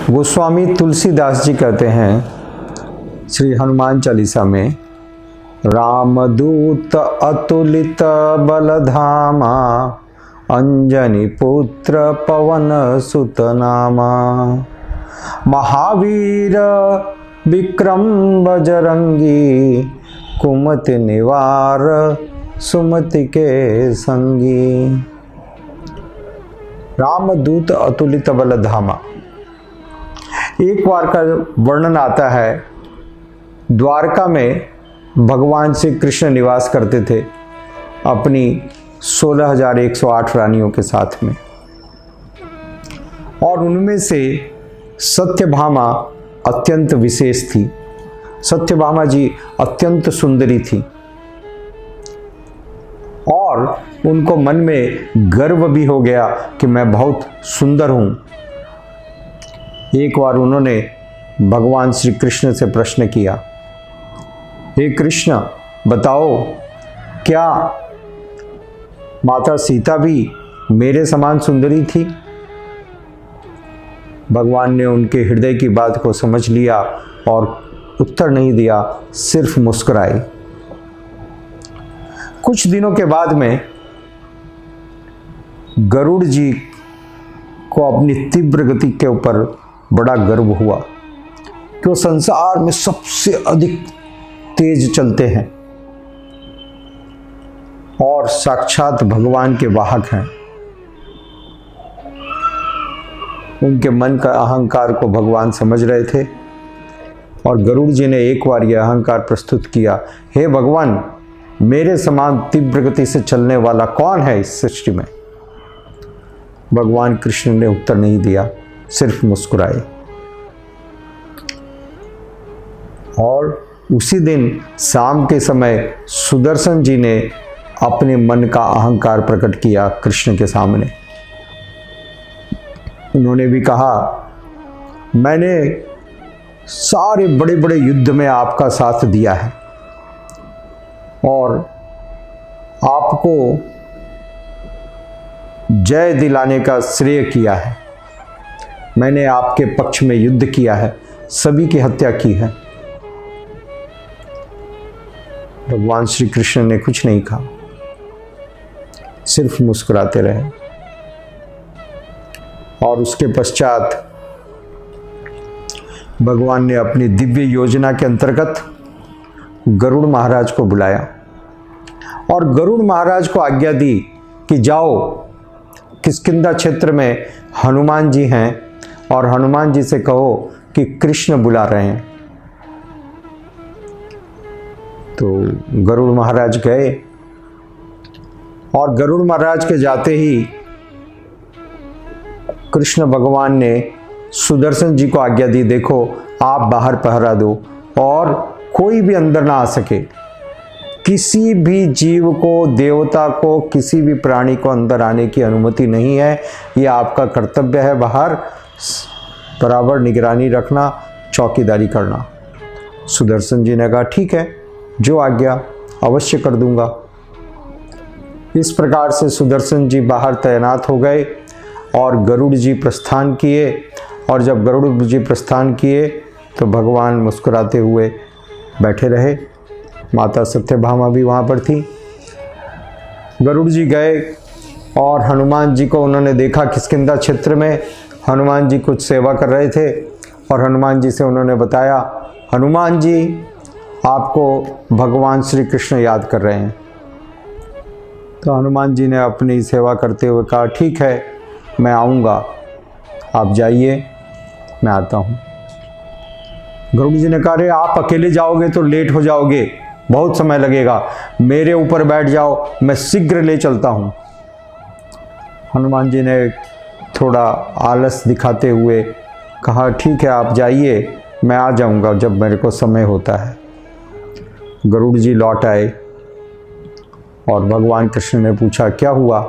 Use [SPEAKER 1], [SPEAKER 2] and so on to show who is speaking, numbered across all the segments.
[SPEAKER 1] गोस्वामी तुलसीदास जी कहते हैं श्री हनुमान चालीसा में, रामदूत अतुलित बलधामा अंजनी पुत्र पवन सुत नामा, महावीर विक्रम बजरंगी कुमति निवार सुमति के संगी। रामदूत अतुलित बलधामा, एक बार का वर्णन आता है, द्वारका में भगवान श्री कृष्ण निवास करते थे अपनी 16,108 रानियों के साथ में, और उनमें से सत्यभामा अत्यंत विशेष थी। सत्यभामा जी अत्यंत सुंदरी थी और उनको मन में गर्व भी हो गया कि मैं बहुत सुंदर हूं। एक बार उन्होंने भगवान श्री कृष्ण से प्रश्न किया, हे कृष्ण बताओ, क्या माता सीता भी मेरे समान सुंदरी थी? भगवान ने उनके हृदय की बात को समझ लिया और उत्तर नहीं दिया, सिर्फ मुस्कुराए। कुछ दिनों के बाद में गरुड़ जी को अपनी तीव्र गति के ऊपर बड़ा गर्व हुआ कि वो संसार में सबसे अधिक तेज चलते हैं और साक्षात भगवान के वाहक हैं। उनके मन का अहंकार को भगवान समझ रहे थे और गरुड़ जी ने एक बार यह अहंकार प्रस्तुत किया, हे भगवान, मेरे समान तीव्र गति से चलने वाला कौन है इस सृष्टि में? भगवान कृष्ण ने उत्तर नहीं दिया, सिर्फ मुस्कुराए। और उसी दिन शाम के समय सुदर्शन जी ने अपने मन का अहंकार प्रकट किया कृष्ण के सामने। उन्होंने भी कहा, मैंने सारे बड़े बड़े युद्ध में आपका साथ दिया है और आपको जय दिलाने का श्रेय किया है। मैंने आपके पक्ष में युद्ध किया है, सभी की हत्या की है। भगवान श्री कृष्ण ने कुछ नहीं कहा, सिर्फ मुस्कुराते रहे। और उसके पश्चात भगवान ने अपनी दिव्य योजना के अंतर्गत गरुड़ महाराज को बुलाया और गरुड़ महाराज को आज्ञा दी कि जाओ, किष्किंधा क्षेत्र में हनुमान जी हैं और हनुमान जी से कहो कि कृष्ण बुला रहे हैं। तो गरुड़ महाराज गए और गरुड़ महाराज के जाते ही कृष्ण भगवान ने सुदर्शन जी को आज्ञा दी, देखो आप बाहर पहरा दो और कोई भी अंदर ना आ सके। किसी भी जीव को, देवता को, किसी भी प्राणी को अंदर आने की अनुमति नहीं है। यह आपका कर्तव्य है, बाहर बराबर निगरानी रखना, चौकीदारी करना। सुदर्शन जी ने कहा, ठीक है, जो आज्ञा अवश्य कर दूंगा। इस प्रकार से सुदर्शन जी बाहर तैनात हो गए और गरुड़ जी प्रस्थान किए। और जब गरुड़ जी प्रस्थान किए तो भगवान मुस्कुराते हुए बैठे रहे। माता सत्यभामा भी वहाँ पर थी। गरुड़ जी गए और हनुमान जी को उन्होंने देखा किष्किंधा क्षेत्र में हनुमान जी कुछ सेवा कर रहे थे और हनुमान जी से उन्होंने बताया, हनुमान जी आपको भगवान श्री कृष्ण याद कर रहे हैं। तो हनुमान जी ने अपनी सेवा करते हुए कहा, ठीक है, मैं आऊँगा, आप जाइए, मैं आता हूँ। गरुड़ जी ने कहा, अरे आप अकेले जाओगे तो लेट हो जाओगे, बहुत समय लगेगा, मेरे ऊपर बैठ जाओ, मैं शीघ्र ले चलता हूँ। हनुमान जी ने थोड़ा आलस दिखाते हुए कहा, ठीक है, आप जाइए, मैं आ जाऊँगा जब मेरे को समय होता है। गरुड़ जी लौट आए और भगवान कृष्ण ने पूछा, क्या हुआ?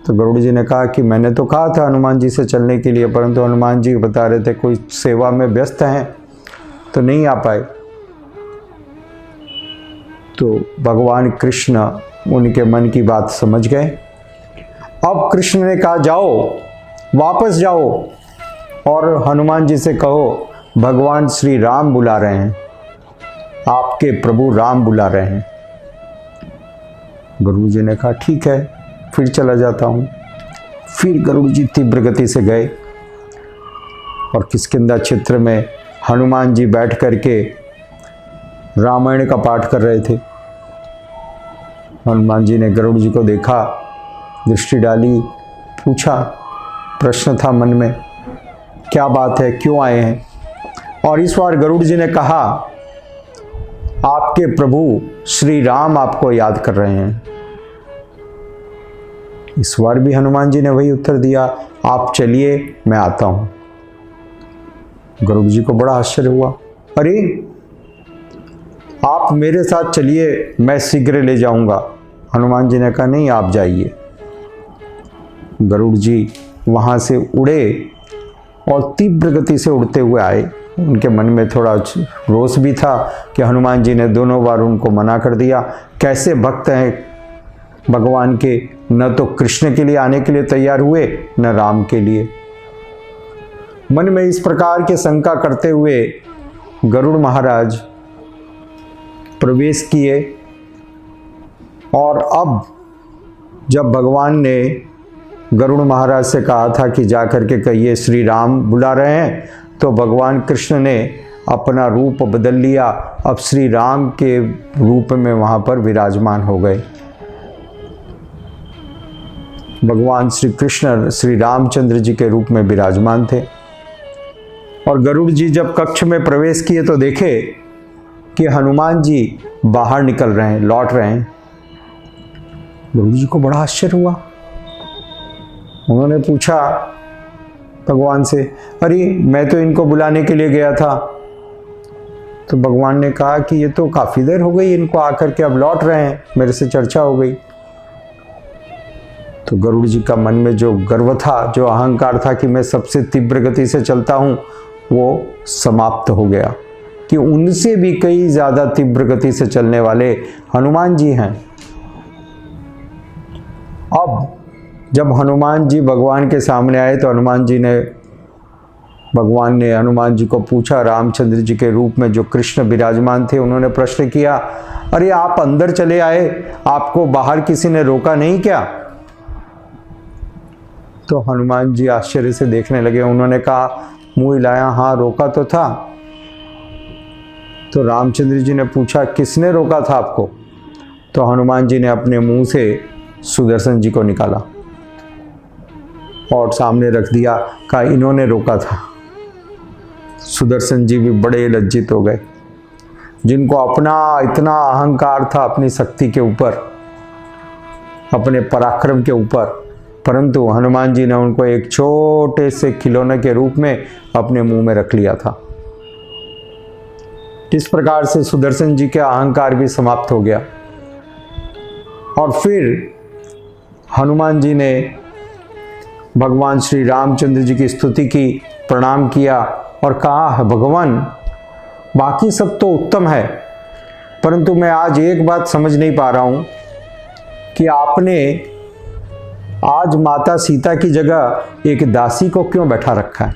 [SPEAKER 1] तो गरुड़ जी ने कहा कि मैंने तो कहा था हनुमान जी से चलने के लिए, परंतु हनुमान जी बता रहे थे कोई सेवा में व्यस्त हैं तो नहीं आ पाए। तो भगवान कृष्ण उनके मन की बात समझ गए। अब कृष्ण ने कहा, जाओ, वापस जाओ और हनुमान जी से कहो भगवान श्री राम बुला रहे हैं, आपके प्रभु राम बुला रहे हैं। गरुड़ जी ने कहा ठीक है, फिर चला जाता हूँ। फिर गरुड़ जी तीव्र गति से गए और किष्किंधा क्षेत्र में हनुमान जी बैठ करके रामायण का पाठ कर रहे थे। हनुमान जी ने गरुड़ जी को देखा, दृष्टि डाली, पूछा, प्रश्न था मन में, क्या बात है, क्यों आए हैं? और इस बार गरुड़ जी ने कहा, आपके प्रभु श्री राम आपको याद कर रहे हैं। इस बार भी हनुमान जी ने वही उत्तर दिया, आप चलिए मैं आता हूं। गरुड़ जी को बड़ा आश्चर्य हुआ, अरे आप मेरे साथ चलिए, मैं शीघ्र ले जाऊंगा। हनुमान जी ने कहा नहीं, आप जाइए। गरुड़ जी वहां से उड़े और तीव्र गति से उड़ते हुए आए। उनके मन में थोड़ा रोष भी था कि हनुमान जी ने दोनों बार उनको मना कर दिया। कैसे भक्त हैं भगवान के, न तो कृष्ण के लिए आने के लिए तैयार हुए, न राम के लिए। मन में इस प्रकार के शंका करते हुए गरुड़ महाराज प्रवेश किए। और अब जब भगवान ने गरुड़ महाराज से कहा था कि जा कर के कहिए श्री राम बुला रहे हैं, तो भगवान कृष्ण ने अपना रूप बदल लिया। अब श्री राम के रूप में वहाँ पर विराजमान हो गए। भगवान श्री कृष्ण श्री रामचंद्र जी के रूप में विराजमान थे। और गरुड़ जी जब कक्ष में प्रवेश किए तो देखे कि हनुमान जी बाहर निकल रहे हैं, लौट रहे हैं। गरुड़ जी को बड़ा आश्चर्य हुआ। उन्होंने पूछा भगवान से, अरे मैं तो इनको बुलाने के लिए गया था। तो भगवान ने कहा कि ये तो काफ़ी देर हो गई इनको आकर के, अब लौट रहे हैं, मेरे से चर्चा हो गई। तो गरुड़ जी का मन में जो गर्व था, जो अहंकार था कि मैं सबसे तीव्र गति से चलता हूँ, वो समाप्त हो गया कि उनसे भी कई ज़्यादा तीव्र गति से चलने वाले हनुमान जी हैं। अब जब हनुमान जी भगवान के सामने आए तो भगवान ने हनुमान जी को पूछा, रामचंद्र जी के रूप में जो कृष्ण विराजमान थे, उन्होंने प्रश्न किया, अरे आप अंदर चले आए, आपको बाहर किसी ने रोका नहीं क्या? तो हनुमान जी आश्चर्य से देखने लगे। उन्होंने कहा, मुंह हिलाया, हाँ रोका तो था। तो रामचंद्र जी ने पूछा, किसने रोका था आपको? तो हनुमान जी ने अपने मुंह से सुदर्शन जी को निकाला और सामने रख दिया, कहा इन्होंने रोका था। सुदर्शन जी भी बड़े लज्जित हो गए, जिनको अपना इतना अहंकार था अपनी शक्ति के ऊपर, अपने पराक्रम के ऊपर, परंतु हनुमान जी ने उनको एक छोटे से खिलौने के रूप में अपने मुंह में रख लिया था। इस प्रकार से सुदर्शन जी का अहंकार भी समाप्त हो गया। और फिर हनुमान जी ने भगवान श्री रामचंद्र जी की स्तुति की, प्रणाम किया और कहा, भगवान बाकी सब तो उत्तम है, परंतु मैं आज एक बात समझ नहीं पा रहा हूं कि आपने आज माता सीता की जगह एक दासी को क्यों बैठा रखा है।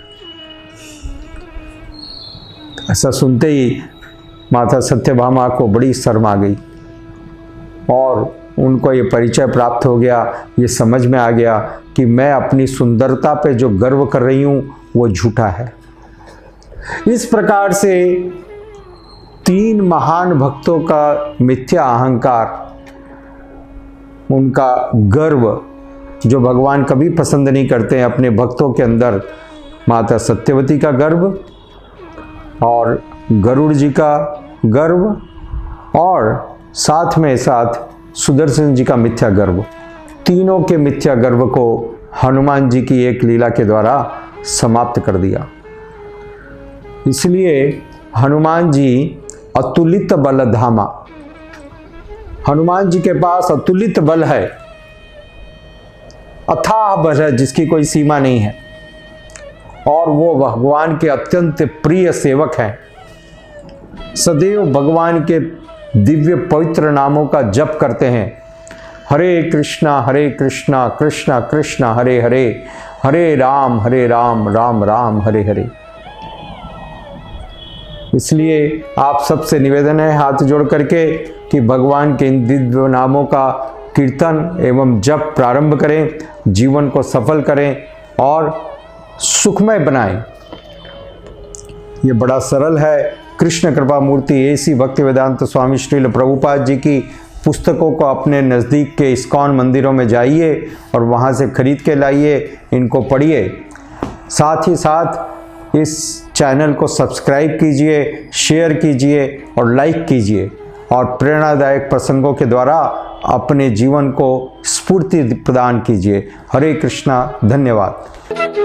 [SPEAKER 1] ऐसा सुनते ही माता सत्यभामा को बड़ी शर्म आ गई और उनको ये परिचय प्राप्त हो गया, ये समझ में आ गया कि मैं अपनी सुंदरता पे जो गर्व कर रही हूँ वो झूठा है। इस प्रकार से तीन महान भक्तों का मिथ्या अहंकार, उनका गर्व, जो भगवान कभी पसंद नहीं करते हैं अपने भक्तों के अंदर, माता सत्यवती का गर्व और गरुड़ जी का गर्व और साथ में साथ सुदर्शन जी का मिथ्या गर्व, तीनों के मिथ्या गर्व को हनुमान जी की एक लीला के द्वारा समाप्त कर दिया। इसलिए हनुमान जी अतुलित बल धामा, हनुमान जी के पास अतुलित बल है, अथाह बल है जिसकी कोई सीमा नहीं है, और वो भगवान के अत्यंत प्रिय सेवक हैं। सदैव भगवान के दिव्य पवित्र नामों का जप करते हैं। हरे कृष्णा कृष्णा कृष्णा हरे हरे, हरे राम राम राम हरे हरे। इसलिए आप सबसे निवेदन है हाथ जोड़ करके कि भगवान के इन दिव्य नामों का कीर्तन एवं जप प्रारंभ करें, जीवन को सफल करें और सुखमय बनाएं। ये बड़ा सरल है। कृष्ण कृपा मूर्ति एसी भक्ति वेदांत स्वामी श्रील प्रभुपाद जी की पुस्तकों को अपने नज़दीक के इस्कॉन मंदिरों में जाइए और वहाँ से खरीद के लाइए, इनको पढ़िए। साथ ही साथ इस चैनल को सब्सक्राइब कीजिए, शेयर कीजिए और लाइक कीजिए और प्रेरणादायक प्रसंगों के द्वारा अपने जीवन को स्फूर्ति प्रदान कीजिए। हरे कृष्णा, धन्यवाद।